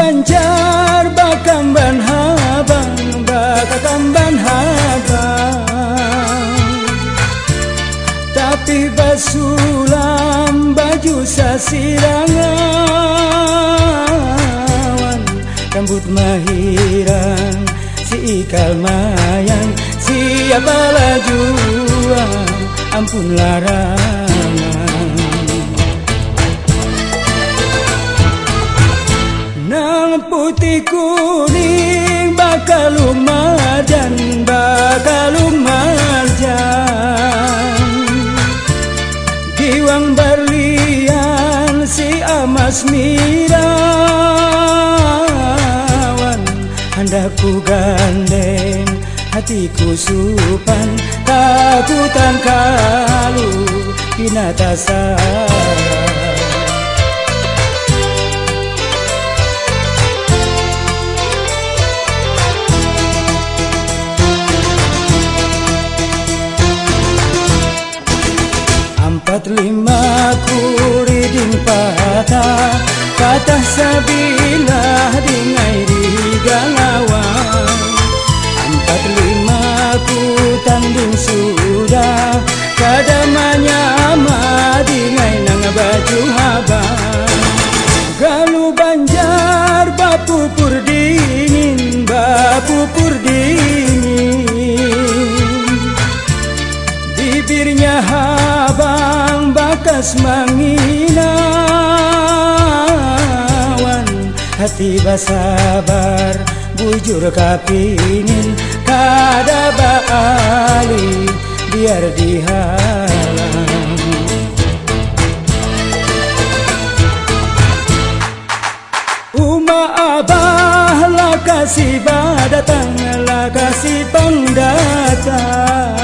Banjar bakamban habang bakakamban habang, tapi basulam baju sasirangan, rambut mahiran si ikal mayang, siapa lajuan ampun larangan. Nang putih kuning bakal lumajan, bakal lumajan, giwang berlian si amas mirawan, hendak ku gandeng hatiku supan, takutan kalu binatasa. Empat lima kuriding patah, patah sabilah dingai di galawang. Empat lima ku tanding sudah, kadamanya ama dingai nang baju habang. Galu Banjar bapupur dingin, bapupur dingin, bibirnya habang bakas manginawan, hati basabar bujur kapingin, kada baali biar dihalang. Uma abah lah kasih badatang, lah kasih pangdatang.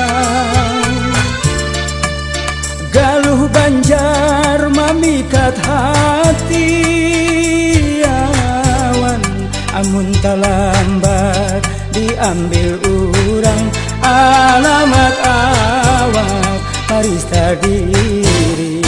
Galuh Banjar mamikat hati awan, amun talambat diambil urang, alamat awak parista diri.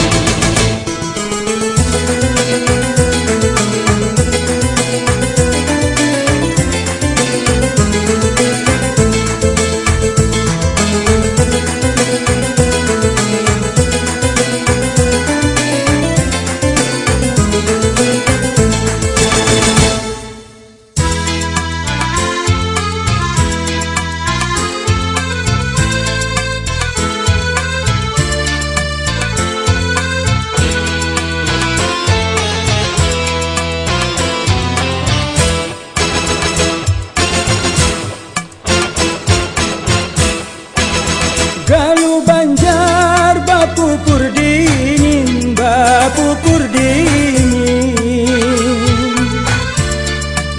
Galu Banjar bapupur dingin, bapupur dingin,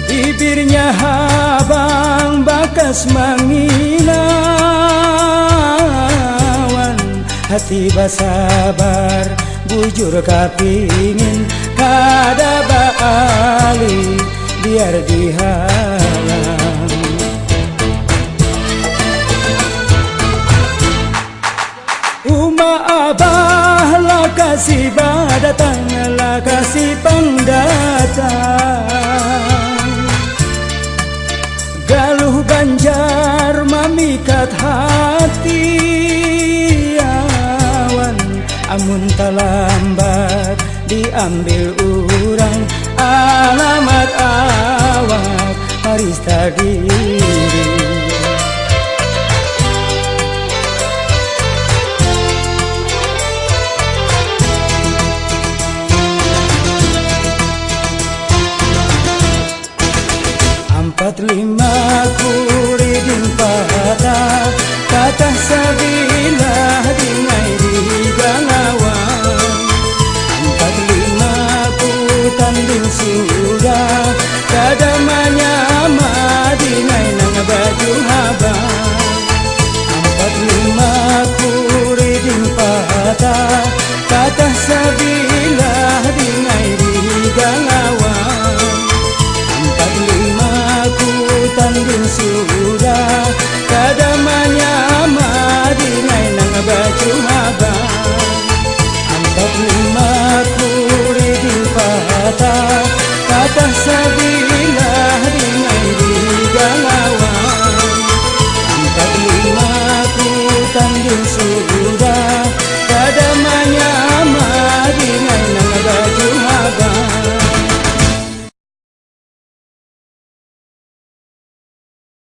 bibirnya habang bakas manginawan, hati basabar bujur kapingin, kada baali biar dihalang. Uma abah lah kasih badatang, lah kasih pangdatang. Galuh Banjar mamikat hati awan, amun talambat diambil urang, alamat awak parista diri. Empat lima kuriding patah, patah sabilah dingai di galawang. Empat lima ku tanding sudah, kadamanya ama dingai nang baju habang. Empat lima kuriding patah, patah sabilah dingai di galawang. Empat lima ku tanding sudah, kadamanya ama dingai nang baju habang. Empat lima ku riding patah, patah sabi